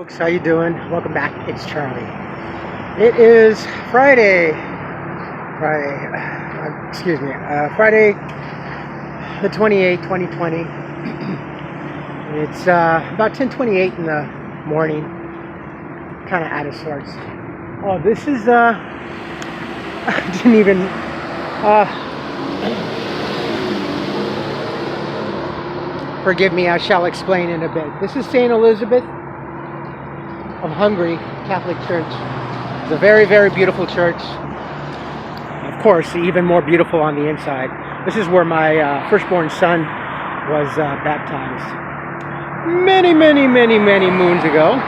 Folks, how you doing? Welcome back. It's Charlie. It is Friday the 28th, 2020. It's about 10:28 in the morning. Kind of out of sorts. Oh, this is I didn't even forgive me, I shall explain in a bit. This is St. Elizabeth of Hungary Catholic Church. It's a very, very beautiful church. Of course, even more beautiful on the inside. This is where my firstborn son was baptized many moons ago.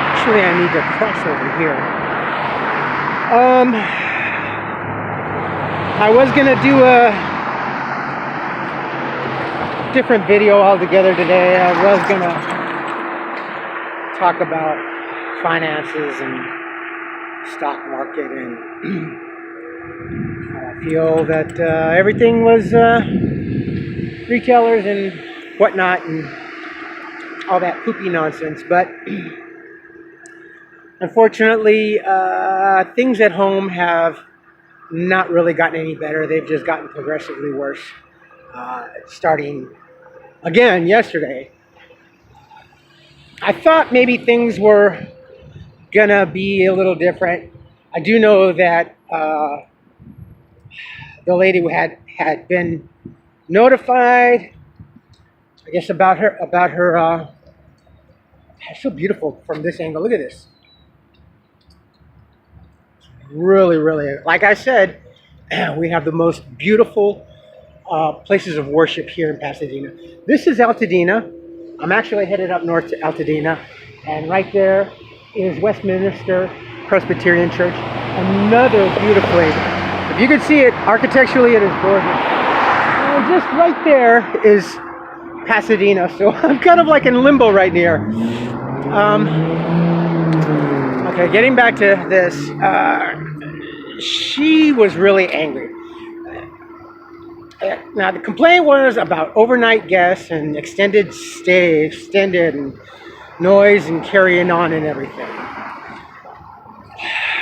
Actually, I need to cross over here. I was gonna do a different video altogether today. I was gonna talk about finances and stock market, and I feel that everything was retailers and whatnot and all that poopy nonsense. But unfortunately, things at home have not really gotten any better. They've just gotten progressively worse. Starting again yesterday. I thought maybe things were gonna be a little different. I do know that the lady had been notified, I guess, about her it's so beautiful from this angle. Look at this. Really, like I said, we have the most beautiful places of worship here in Pasadena. This is Altadena. I'm actually headed up north to Altadena, and right there is Westminister Presbyterian Church. Another beautiful place. If you can see it, architecturally it is gorgeous. And just right there is Pasadena, so I'm kind of like in limbo right here. Okay, getting back to this, she was really angry. Now, the complaint was about overnight guests and extended and noise and carrying on and everything.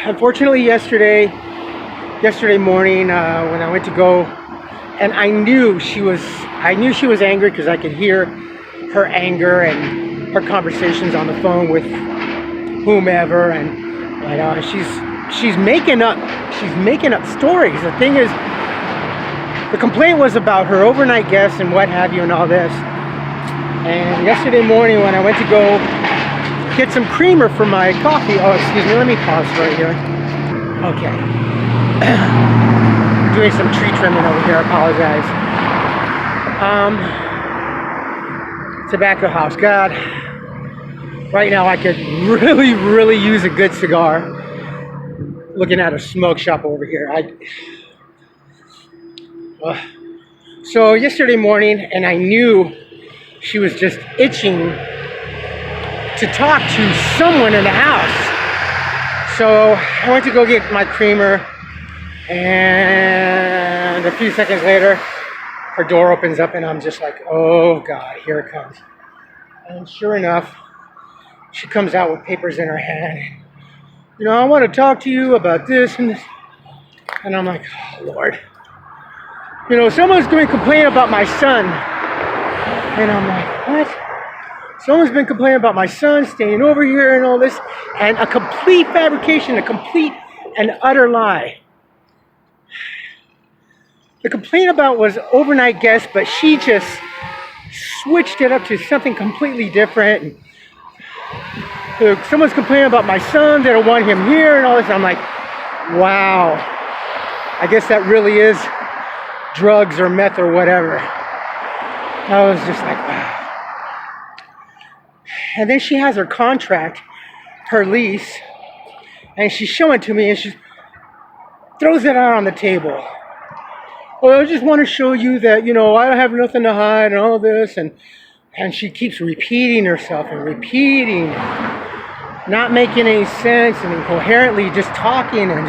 Unfortunately, yesterday morning, when I went to go, and I knew she was angry because I could hear her anger and her conversations on the phone with whomever, and she's making up stories. The thing is, the complaint was about her overnight guests and what have you and all this. And yesterday morning when I went to go get some creamer for my coffee, oh, excuse me, let me pause right here. Okay. Doing some tree trimming over here, I apologize. Tobacco house, God. Right now I could really use a good cigar. Looking at a smoke shop over here. So yesterday morning, and I knew she was just itching to talk to someone in the house. So I went to go get my creamer, and a few seconds later, her door opens up, and I'm just like, oh God, here it comes. And sure enough, she comes out with papers in her hand. You know, I want to talk to you about this and this. And I'm like, oh Lord. You know, someone's going to complain about my son. And I'm like, what? Someone's been complaining about my son staying over here and all this. And a complete fabrication, a complete and utter lie. The complaint about was overnight guests, but she just switched it up to something completely different. And someone's complaining about my son, they don't want him here and all this. And I'm like, wow. I guess that really is drugs or meth or whatever. I was just like, wow. And then she has her contract, her lease, and she's showing it to me, and she throws it out on the table. Well, I just want to show you that, you know, I don't have nothing to hide and all this. And she keeps repeating herself and repeating, not making any sense and incoherently just talking and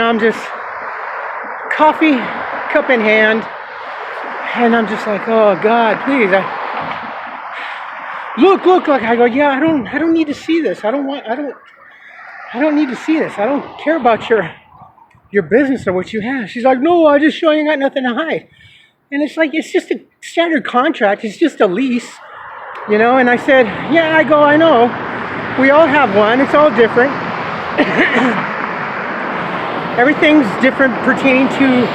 I'm just coffee cup in hand, and I'm just like, oh God, please. look. Like I go, yeah, I don't need to see this. I don't need to see this. I don't care about your business or what you have. She's like, no, I just show you ain't got nothing to hide. And it's like, it's just a standard contract. It's just a lease, you know. And I said, yeah, I know. We all have one. It's all different. Everything's different pertaining to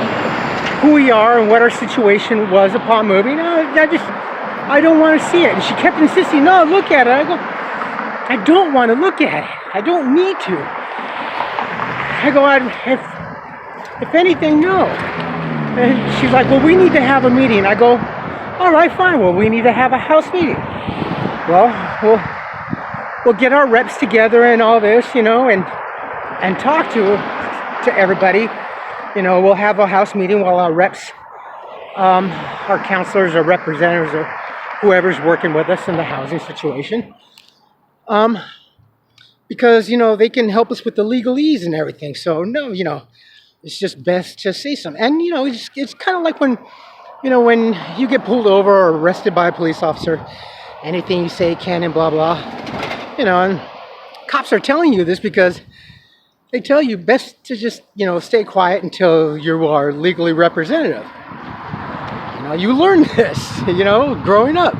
who we are and what our situation was upon moving. I don't want to see it. And she kept insisting, no, look at it. I go, I don't want to look at it. I don't need to. I go, if anything, no. And she's like, well, we need to have a meeting. I go, all right, fine. Well, we need to have a house meeting. Well, we'll get our reps together and all this, you know, and talk to everybody. You know, we'll have a house meeting while our reps, our counselors or representatives or whoever's working with us in the housing situation. Because, you know, they can help us with the legalese and everything. So, no, you know, it's just best to say something. And, you know, it's kind of like when you get pulled over or arrested by a police officer, anything you say can and blah, blah. You know, and cops are telling you this because they tell you best to just, you know, stay quiet until you are legally representative. You know, you learn this, you know, growing up.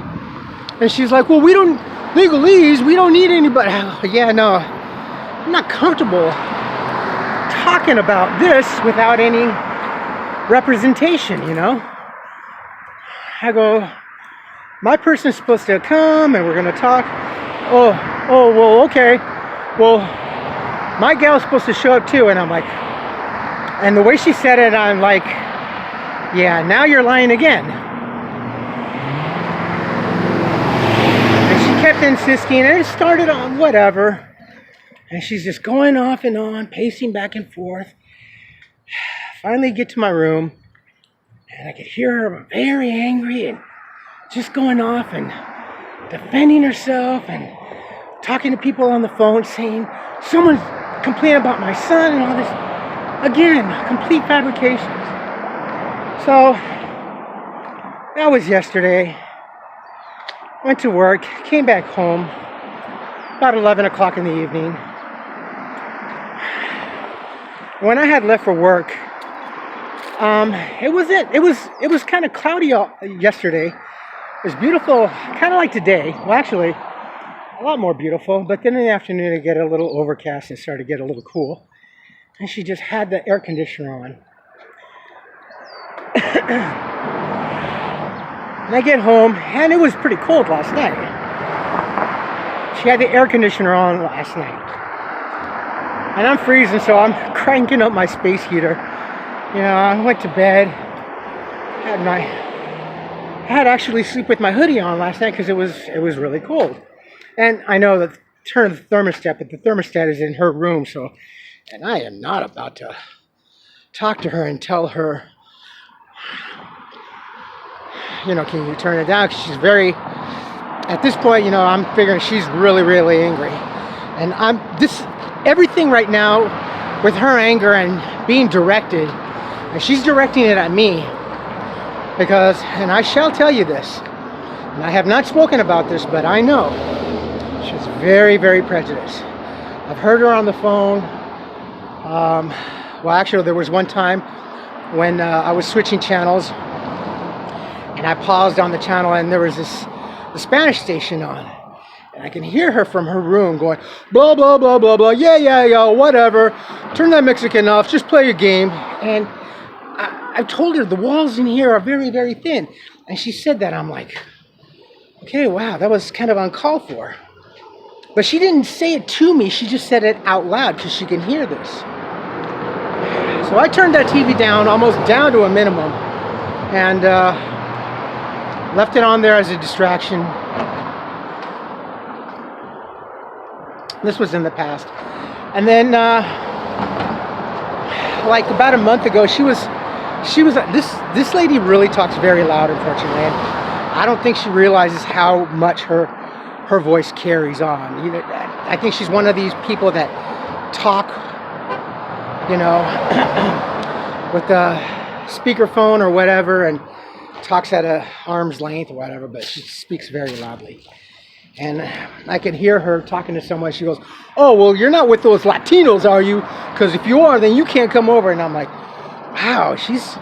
And she's like, well, we don't need anybody. Yeah, no, I'm not comfortable talking about this without any representation, you know. I go, my person's supposed to come and we're going to talk. Oh, well, okay. Well, my gal's supposed to show up too. And I'm like, and the way she said it, I'm like, yeah, now you're lying again. And she kept insisting, and it started on whatever. And she's just going off and on, pacing back and forth. Finally get to my room, and I could hear her very angry and just going off and defending herself and talking to people on the phone saying, someone's complaining about my son and all this. Again, complete fabrications. So, that was yesterday. Went to work, came back home about 11 o'clock in the evening. When I had left for work, it was kind of cloudy yesterday. It was beautiful, kind of like today. Well, actually, a lot more beautiful. But then in the afternoon, it got a little overcast and started to get a little cool. And she just had the air conditioner on. And I get home, and it was pretty cold last night. She had the air conditioner on last night. And I'm freezing, so I'm cranking up my space heater. You know, I went to bed, had actually sleep with my hoodie on last night because it was really cold. And I know that turn the thermostat, but the thermostat is in her room, so, and I am not about to talk to her and tell her, you know, can you turn it down? Because she's very, at this point, you know, I'm figuring she's really, really angry. And everything right now with her anger and being directed, and she's directing it at me because, and I shall tell you this, and I have not spoken about this, but I know she's very, very prejudiced. I've heard her on the phone. Well, actually, there was one time when I was switching channels and I paused on the channel and there was the Spanish station on. And I can hear her from her room going, blah, blah, blah, blah, blah, yeah, whatever. Turn that Mexican off, just play your game. And I've told her the walls in here are very, very thin. And she said that. I'm like, okay, wow, that was kind of uncalled for. But she didn't say it to me, she just said it out loud because she can hear this. So I turned that TV down, almost down to a minimum. And left it on there as a distraction. This was in the past. And then, like about a month ago, this lady really talks very loud, unfortunately. And I don't think she realizes how much her voice carries on. You know, I think she's one of these people that talk, you know, with a speakerphone or whatever, and talks at a arm's length or whatever, but she speaks very loudly. And I could hear her talking to someone. She goes, "Oh, well, you're not with those Latinos, are you? Because if you are, then you can't come over." And I'm like, wow, she's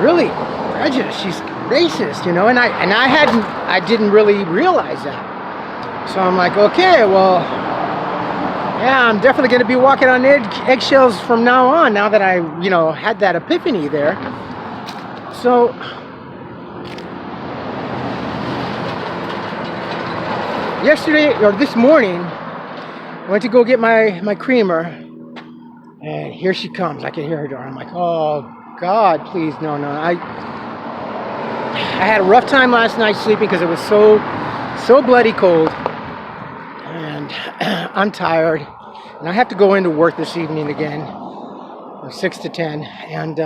really prejudiced. She's racist, you know. And I didn't really realize that. So I'm like, okay, well, yeah, I'm definitely going to be walking on eggshells from now on. Now that I, had that epiphany there. So yesterday, or this morning, I went to go get my creamer, and here she comes. I can hear her door. I'm like, oh God, please, no. I had a rough time last night sleeping because it was so bloody cold, and I'm tired, and I have to go into work this evening again, from 6 to 10, and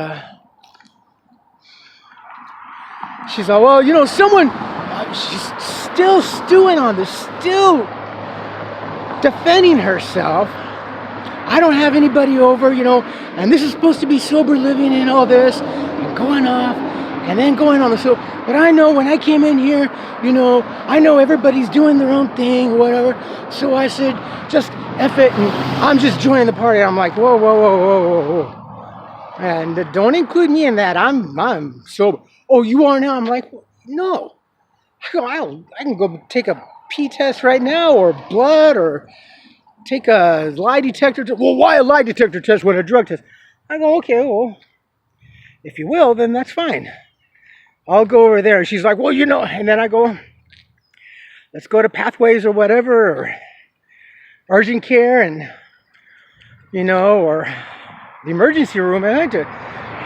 she's like, well, someone. She's still stewing on this, still defending herself. I don't have anybody over, and this is supposed to be sober living and all this, and going off, and then going on the sober. But I know when I came in here, I know everybody's doing their own thing or whatever. So I said, just F it, and I'm just joining the party. I'm like, whoa. And don't include me in that. I'm sober. Oh, you are now? I'm like, no. I can go take a pee test right now, or blood, or take a lie detector test. Well, why a lie detector test when a drug test? I go, okay, well, if you will, then that's fine. I'll go over there. And she's like, well, and then I go, let's go to Pathways or whatever, or urgent care, and, or the emergency room, and I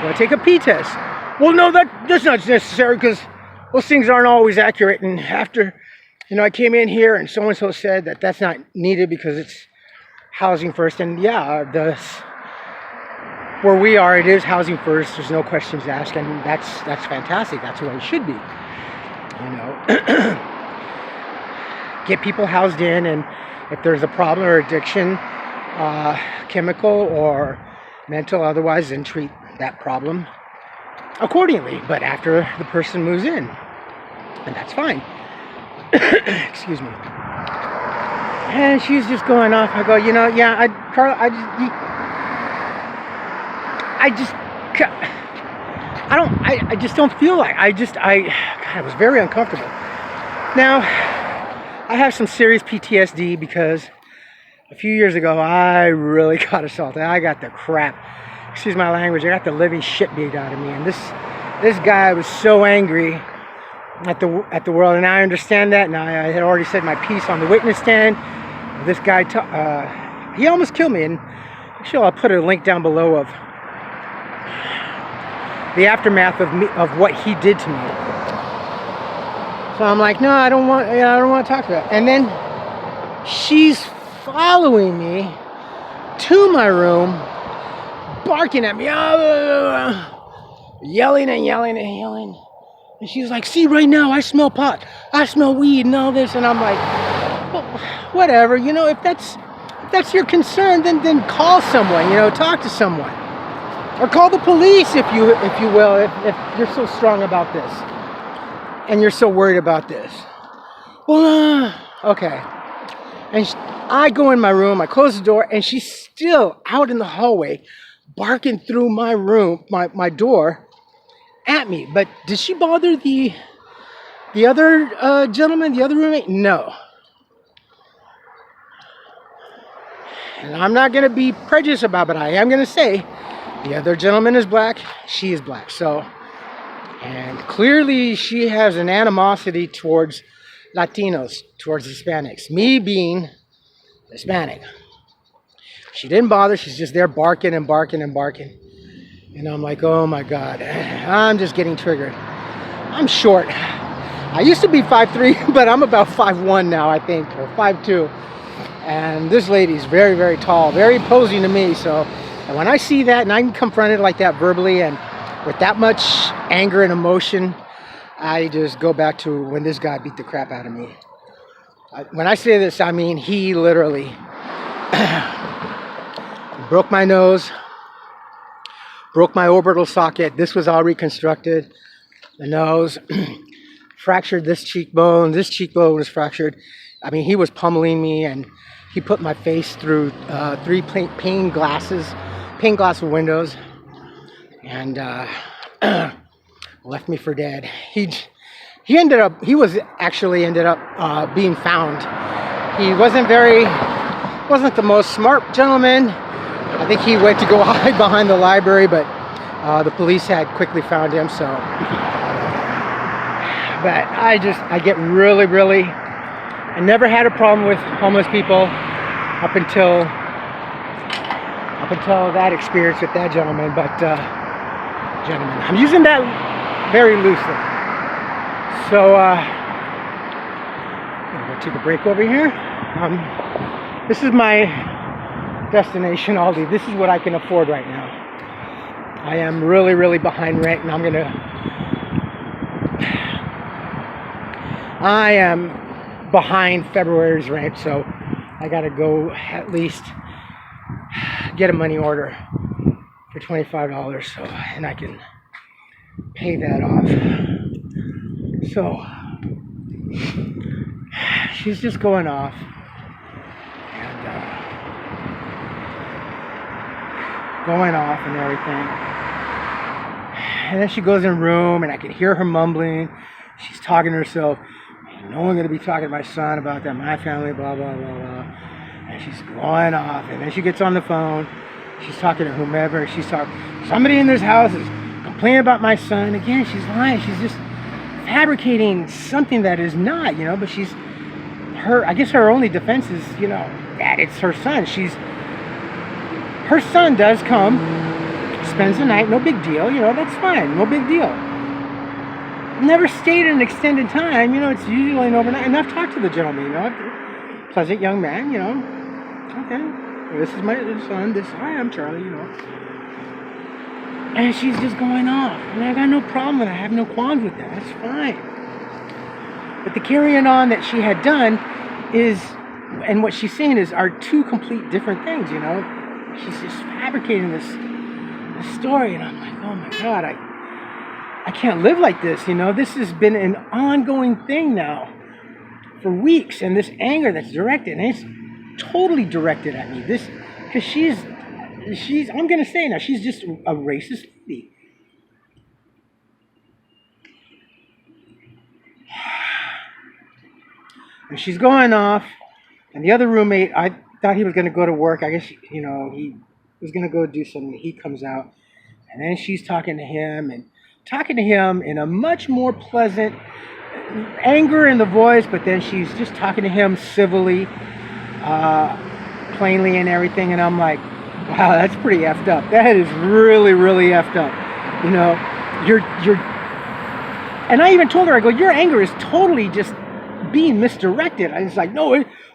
want to take a pee test. Well, no, that's not necessary, because those things aren't always accurate. And after, I came in here and so-and-so said that that's not needed because it's housing first. And yeah, where we are, it is housing first. There's no questions asked. And that's fantastic. That's the way it should be. Get people housed in, and if there's a problem or addiction, chemical or mental, otherwise, then treat that problem accordingly, but after the person moves in, and that's fine. Excuse me. And she's just going off. I go, Carl, I just don't feel like, God, it was very uncomfortable. Now, I have some serious PTSD because a few years ago, I really got assaulted. I got the crap. Excuse my language, I got the living shit beat out of me, and this guy was so angry at the world, and I understand that. And I had already said my piece on the witness stand. This guy, he almost killed me, and actually I'll put a link down below of the aftermath of what he did to me. So I'm like, no, I don't want to talk about it. And then she's following me to my room, barking at me, yelling. And she's like, see, right now, I smell pot, I smell weed and all this. And I'm like, well, whatever, if that's your concern, then call someone, talk to someone. Or call the police if you will, if you're so strong about this. And you're so worried about this. Well, okay. And I go in my room, I close the door, and she's still out in the hallway, barking through my room, my door, at me. But did she bother the other gentleman, the other roommate? No. And I'm not going to be prejudiced about it, but I am going to say the other gentleman is black, she is black. So, and clearly she has an animosity towards Latinos, towards Hispanics. Me being Hispanic. She didn't bother. She's just there barking. And I'm like, oh my God, I'm just getting triggered. I'm short. I used to be 5'3", but I'm about 5'1" now, I think, or 5'2". And this lady's very, very tall, very imposing to me. So, and when I see that and I can confront it like that verbally and with that much anger and emotion, I just go back to when this guy beat the crap out of me. When I say this, I mean he literally broke my nose, broke my orbital socket. This was all reconstructed. The nose, fractured this cheekbone. This cheekbone was fractured. I mean, he was pummeling me, and he put my face through 3 pane glass windows, and left me for dead. He ended up being found. He wasn't the most smart gentleman. I think he went to go hide behind the library, but the police had quickly found him. So, but I get really, I never had a problem with homeless people up until that experience with that gentleman. But I'm using that very loosely. So I'm gonna take a break over here. This is my destination, Aldi. This is what I can afford right now. I am really behind rent, and I am behind February's rent, so I gotta go at least get a money order for $25, so, and I can pay that off. So she's just going off, and everything. And then she goes in her room, and I can hear her mumbling. She's talking to herself. No one gonna be talking to my son about that. My family, blah blah blah blah. And she's going off. And then she gets on the phone. She's talking to whomever. She's talking. Somebody in this house is complaining about my son. Again, she's lying. She's just fabricating something that is not, But I guess her only defense is, that it's her son. Her son does come, spends the night, no big deal, that's fine, no big deal. Never stayed an extended time, it's usually an overnight. And I've talked to the gentleman, pleasant young man, okay, this is my son, hi, I'm Charlie, And she's just going off. And I got no problem with it. I have no qualms with that. That's fine. But the carrying on that she had done and what she's saying are 2 complete different things, She's just fabricating this story. And I'm like, oh my God, I can't live like this, This has been an ongoing thing now for weeks. And this anger that's directed, and it's totally directed at me. Because she's, I'm going to say now, she's just a racist lady. And she's going off, and the other roommate, I thought he was going to go to work. I guess, he was going to go do something. He comes out, and then she's talking to him in a much more pleasant, anger in the voice, but then she's just talking to him civilly, plainly and everything, and I'm like, wow, that's pretty effed up. That is really effed up. You're, and I even told her, I go, your anger is totally just being misdirected. I was like, no,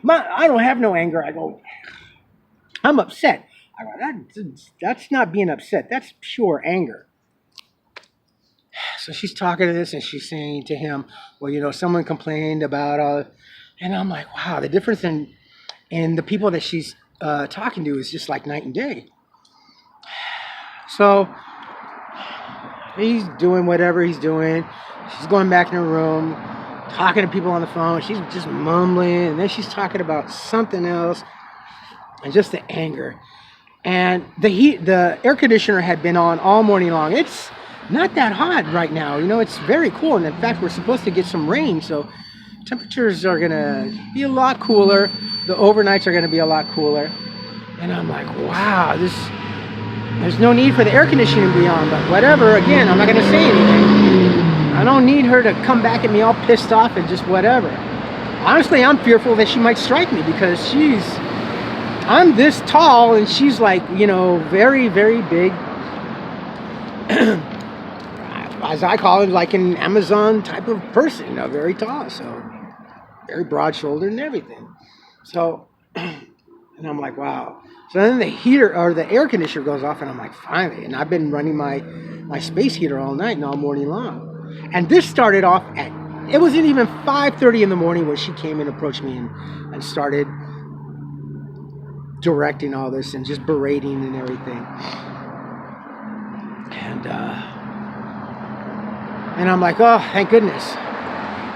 I don't have no anger. I go, I'm upset. I go, that's not being upset. That's pure anger. So she's talking to this, and she's saying to him, well, someone complained about, and I'm like, wow, the difference in the people that she's talking to is just like night and day. So he's doing whatever he's doing. She's going back in her room, talking to people on the phone. She's just mumbling, and then she's talking about something else, and just the anger. And the air conditioner had been on all morning long. It's not that hot right now, it's very cool. And in fact, we're supposed to get some rain, so temperatures are gonna be a lot cooler. The overnights are gonna be a lot cooler. And I'm like, wow, there's no need for the air conditioning to be on, but whatever. Again, I'm not gonna say anything. I don't need her to come back at me all pissed off and just whatever. Honestly, I'm fearful that she might strike me, because I'm this tall, and she's like, very big. As I call it, like an Amazon type of person, very tall, so very broad-shouldered and everything. So, and I'm like, wow. So then the heater or the air conditioner goes off, and I'm like, finally. And I've been running my space heater all night and all morning long. And this started off it wasn't even 5:30 in the morning when she came and approached me and started directing all this and just berating and everything. And I'm like, oh, thank goodness.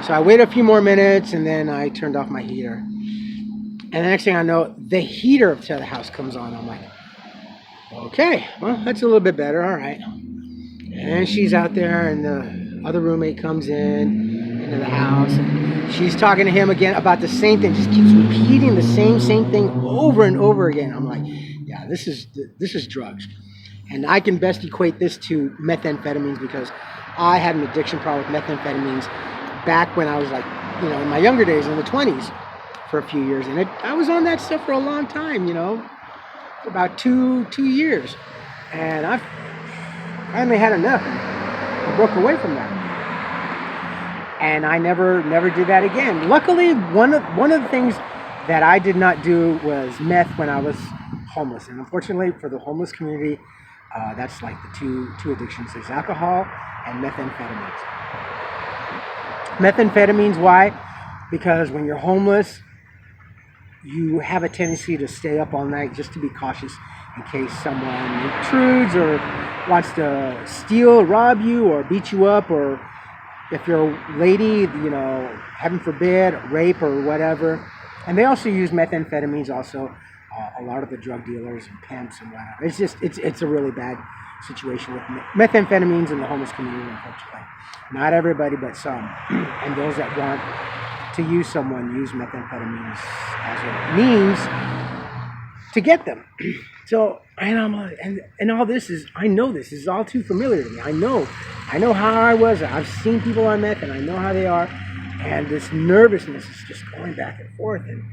So I waited a few more minutes, and then I turned off my heater. And the next thing I know, the heater to the house comes on. I'm like, okay, well, that's a little bit better. All right. And she's out there, and the other roommate comes into the house, and she's talking to him again about the same thing. Just keeps repeating the same thing over and over again. I'm like, yeah, this is drugs. And I can best equate this to methamphetamines, because I had an addiction problem with methamphetamines back when I was like, in my younger days, in the 20s, for a few years. And I was on that stuff for a long time, for about two years. And I finally had enough and broke away from that. And I never did that again. Luckily, one of the things that I did not do was meth when I was homeless. And unfortunately for the homeless community, that's like the two addictions. There's alcohol and methamphetamines. Methamphetamines, why? Because when you're homeless, you have a tendency to stay up all night just to be cautious in case someone intrudes or wants to steal, rob you, or beat you up, or if you're a lady, heaven forbid, rape or whatever. And they also use methamphetamines also. A lot of the drug dealers and pimps and whatever. It's a really bad situation with methamphetamines in the homeless community, unfortunately. Not everybody, but some. And those that want to use someone use methamphetamines as a means to get them. So, and I'm like, and all this is, I know this is all too familiar to me. I know how I was. I've seen people on meth, and I know how they are. And this nervousness is just going back and forth, and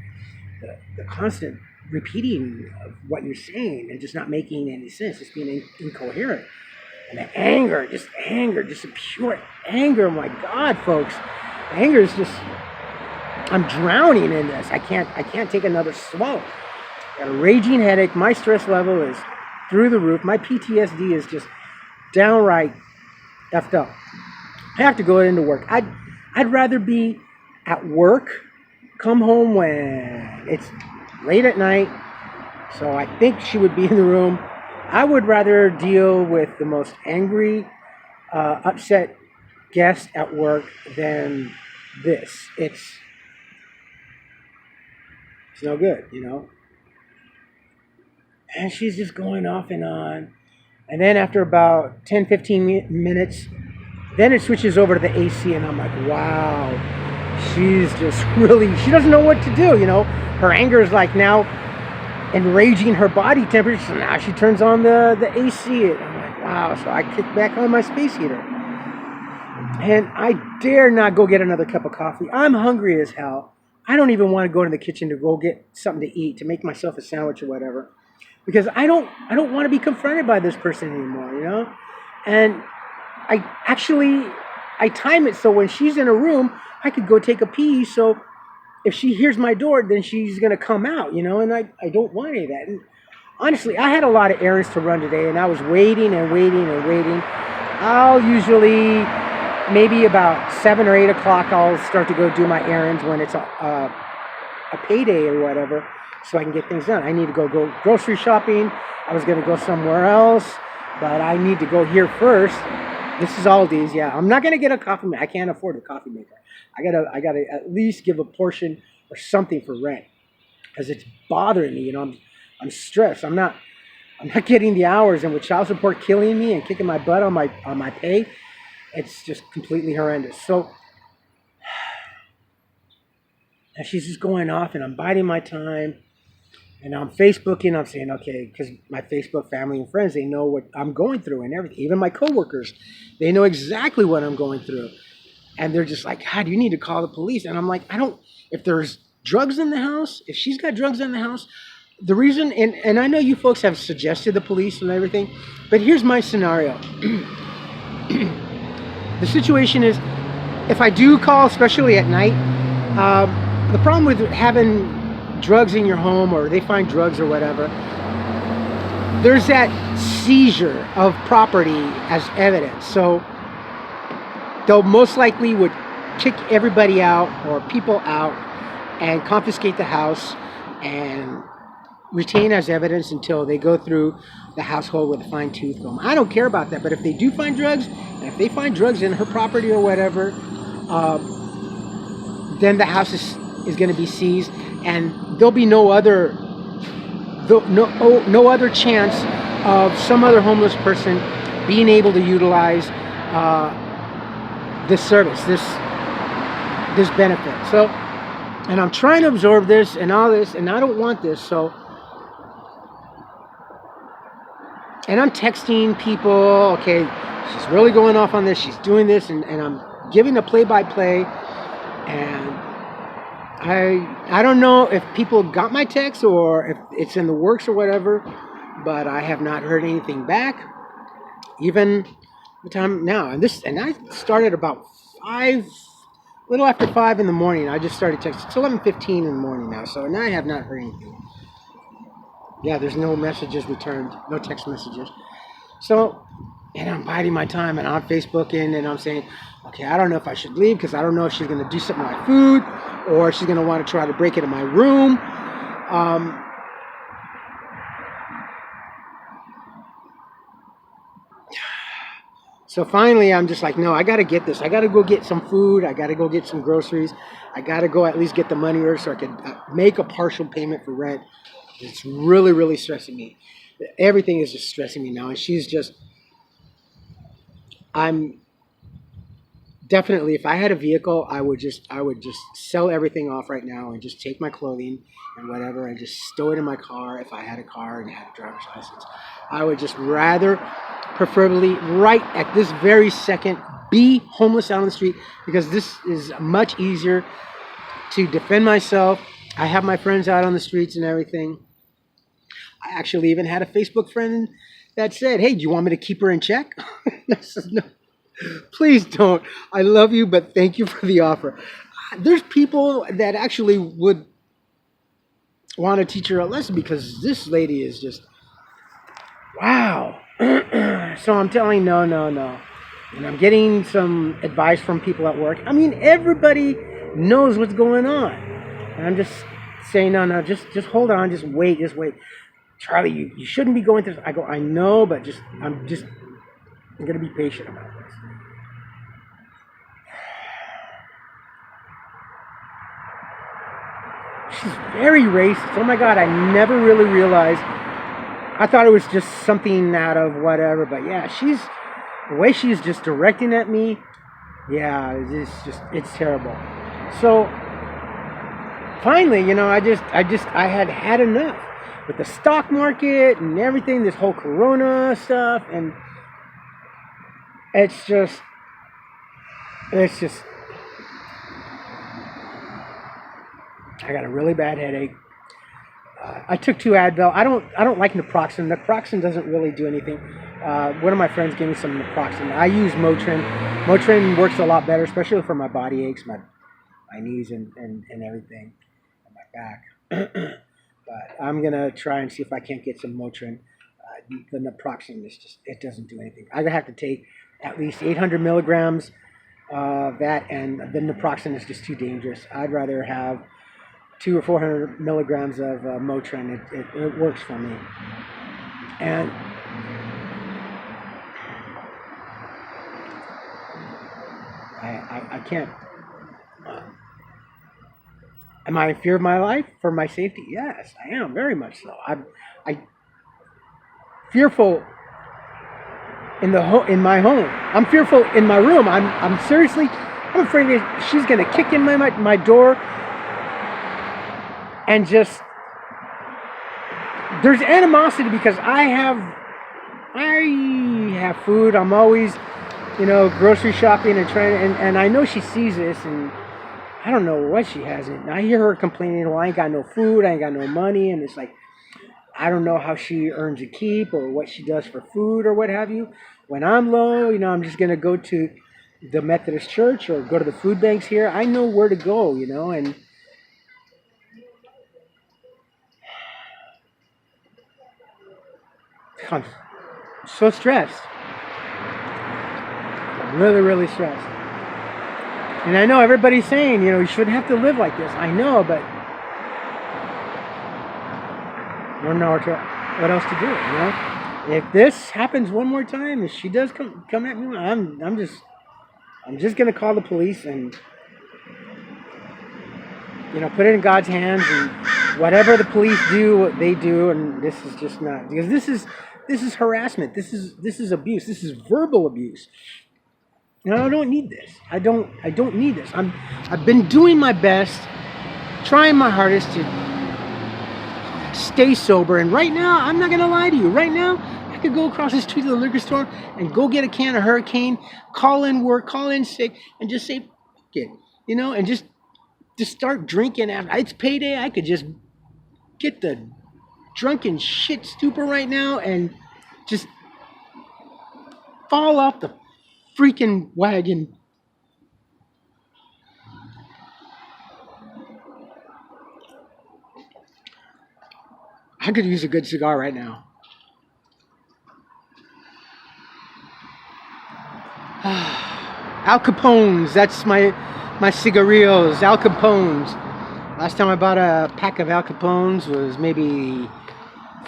the constant repeating of what you're saying and just not making any sense, just being incoherent. And the anger, just a pure anger. My God, folks, the anger is just, I'm drowning in this. I can't take another swallow. Got a raging headache. My stress level is through the roof. My PTSD is just downright effed up. I have to go into work. I'd rather be at work, come home when it's late at night, so I think she would be in the room. I would rather deal with the most angry, upset guest at work than this. It's no good, And she's just going off and on. And then after about 10, 15 minutes, then it switches over to the AC, and I'm like, wow, she's just really, she doesn't know what to do, Her anger is like now enraging her body temperature, so now she turns on the AC. And I'm like, wow, so I kick back on my space heater. And I dare not go get another cup of coffee. I'm hungry as hell. I don't even want to go to the kitchen to go get something to eat, to make myself a sandwich or whatever. Because I don't want to be confronted by this person anymore, And I time it so when she's in a room, I could go take a pee. So if she hears my door, then she's going to come out, and I don't want any of that. And honestly, I had a lot of errands to run today, and I was waiting. I'll usually, maybe about 7 or 8 o'clock, I'll start to go do my errands when it's a payday or whatever, so I can get things done. I need to go grocery shopping. I was going to go somewhere else, but I need to go here first. This is Aldi's, yeah. I'm not gonna get a coffee maker. I can't afford a coffee maker. I gotta at least give a portion or something for rent, because it's bothering me. I'm stressed. I'm not getting the hours, and with child support killing me and kicking my butt on my pay, it's just completely horrendous. So, and she's just going off, and I'm biding my time. And I'm Facebooking, I'm saying, okay, because my Facebook family and friends, they know what I'm going through and everything. Even my coworkers, they know exactly what I'm going through. And they're just like, God, you need to call the police. And I'm like, if there's drugs in the house, if she's got drugs in the house, the reason, and I know you folks have suggested the police and everything, but here's my scenario. The situation is, if I do call, especially at night, the problem with having drugs in your home, or they find drugs or whatever, there's that seizure of property as evidence. So they'll most likely would kick everybody out or people out and confiscate the house and retain as evidence until they go through the household with a fine-tooth comb. I don't care about that, but if they do find drugs, and if they find drugs in her property or whatever, then the house is going to be seized, and there'll be no other chance of some other homeless person being able to utilize this service, this benefit. So, and I'm trying to absorb this and all this, and I don't want this. So, and I'm texting people, okay, she's really going off on this, she's doing this, and I'm giving a play-by-play, and I don't know if people got my text or if it's in the works or whatever, but I have not heard anything back, even the time now. And I started about 5, little after 5 in the morning. I just started texting. It's 11:15 in the morning now, so now I have not heard anything. Yeah, there's no messages returned, no text messages. So, and I'm biding my time, and I'm Facebooking, and I'm saying, okay, I don't know if I should leave because I don't know if she's going to do something to my food or she's going to want to try to break into my room. So finally, I'm just like, no, I got to get this. I got to go get some food. I got to go get some groceries. I got to go at least get the money order so I can make a partial payment for rent. It's really, really stressing me. Everything is just stressing me now. And she's just, I'm definitely, if I had a vehicle, I would just sell everything off right now and just take my clothing and whatever and just stow it in my car if I had a car and had a driver's license. I would just rather, preferably right at this very second, be homeless out on the street, because this is much easier to defend myself. I have my friends out on the streets and everything. I actually even had a Facebook friend that said, hey, do you want me to keep her in check? I said, no, please don't. I love you, but thank you for the offer. There's people that actually would want to teach her a lesson because this lady is just, wow. So I'm telling no. And I'm getting some advice from people at work. I mean, everybody knows what's going on. And I'm just saying, no, just hold on, just wait. Charlie, you shouldn't be going through this. I go, I know, but I'm going to be patient about this. She's very racist. Oh my God, I never really realized. I thought it was just something out of whatever, but yeah, the way she's just directing at me, yeah, it's terrible. So finally, I had enough with the stock market and everything, this whole Corona stuff, and it's just I got a really bad headache. I took 2 Advil. I don't like Naproxen. Naproxen doesn't really do anything. One of my friends gave me some Naproxen. I use Motrin. Motrin works a lot better, especially for my body aches, my knees and everything, and my back. But I'm gonna try and see if I can't get some Motrin. The Naproxen it doesn't do anything. I have to take at least 800 milligrams of that, and the Naproxen is just too dangerous. I'd rather have 200 or 400 milligrams of Motrin. It works for me. And I can't. Am I in fear of my life for my safety? Yes, I am, very much so. I'm fearful in my home. I'm fearful in my room. I'm afraid that she's going to kick in my door. And just, there's animosity because I have food. I'm always, grocery shopping and trying, and I know she sees this, and I don't know what she has. And I hear her complaining, well, I ain't got no food, I ain't got no money, and it's like, I don't know how she earns a keep or what she does for food or what have you. When I'm low, I'm just going to go to the Methodist church or go to the food banks here. I know where to go, and I'm so stressed. I'm really, really stressed. And I know everybody's saying, you shouldn't have to live like this. I know, but I don't know what else to do, If this happens one more time, if she does come at me, I'm just going to call the police and put it in God's hands, and whatever the police do, they do, and this is just not, because this is harassment. This is abuse. This is verbal abuse. And I don't need this. I don't need this. I've been doing my best, trying my hardest to stay sober, and right now, I'm not gonna lie to you. Right now, I could go across the street to the liquor store and go get a can of Hurricane, call in work, call in sick, and just say, fuck it, and just start drinking. After it's payday, I could just get the drunken shit stupor right now and just fall off the freaking wagon. I could use a good cigar right now. Al Capone's, that's my cigarillos, Al Capone's. Last time I bought a pack of Al Capone's was maybe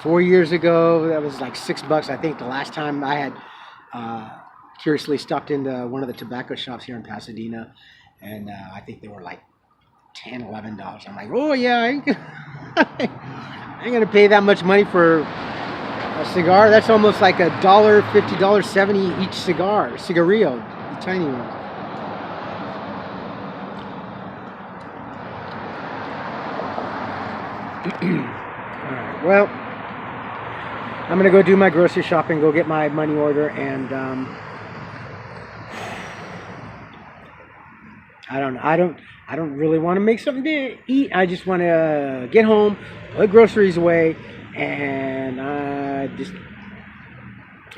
4 years ago. That was like $6. I think the last time I had curiously stopped into one of the tobacco shops here in Pasadena, and I think they were like $10, $11. I'm like, oh yeah, I ain't gonna pay that much money for a cigar. That's almost like $1.50, $1.70 each cigarillo, the tiny one. Alright, well, I'm gonna go do my grocery shopping, go get my money order, and I don't really want to make something to eat. I just want to get home, put groceries away, and I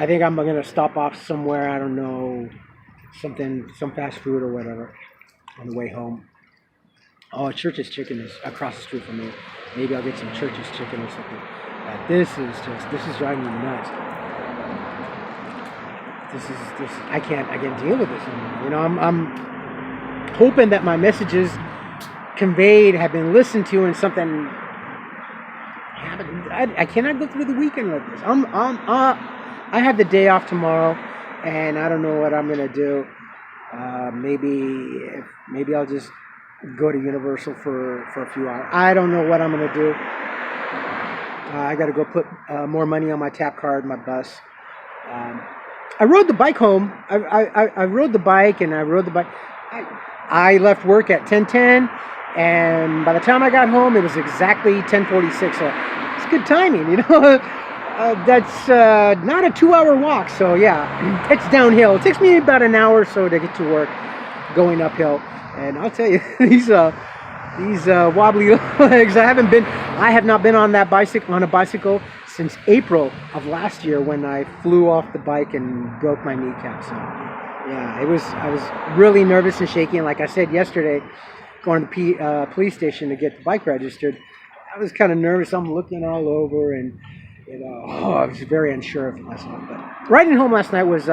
think I'm gonna stop off somewhere. I don't know, some fast food or whatever on the way home. Oh, Church's Chicken is across the street from me. Maybe I'll get some Church's Chicken or something. But this is driving me nuts. This I can't deal with this anymore. I'm hoping that my messages conveyed have been listened to, and something happened. I cannot go through the weekend like this. I have the day off tomorrow, and I don't know what I'm gonna do. Maybe I'll just go to Universal for a few hours. I don't know what I'm gonna do. I got to go put more money on my tap card, my bus. I rode the bike home. I rode the bike, and I rode the bike. I left work at 10:10, and by the time I got home, it was exactly 10:46. So it's good timing, That's not a 2-hour walk, so yeah, it's downhill. It takes me about an hour or so to get to work, going uphill. And I'll tell you, these wobbly legs. I have not been on a bicycle since April of last year, when I flew off the bike and broke my kneecap. So yeah, I was really nervous and shaky. And like I said yesterday, going to the police station to get the bike registered, I was kind of nervous. I'm looking all over, and I was very unsure of myself. But riding home last night was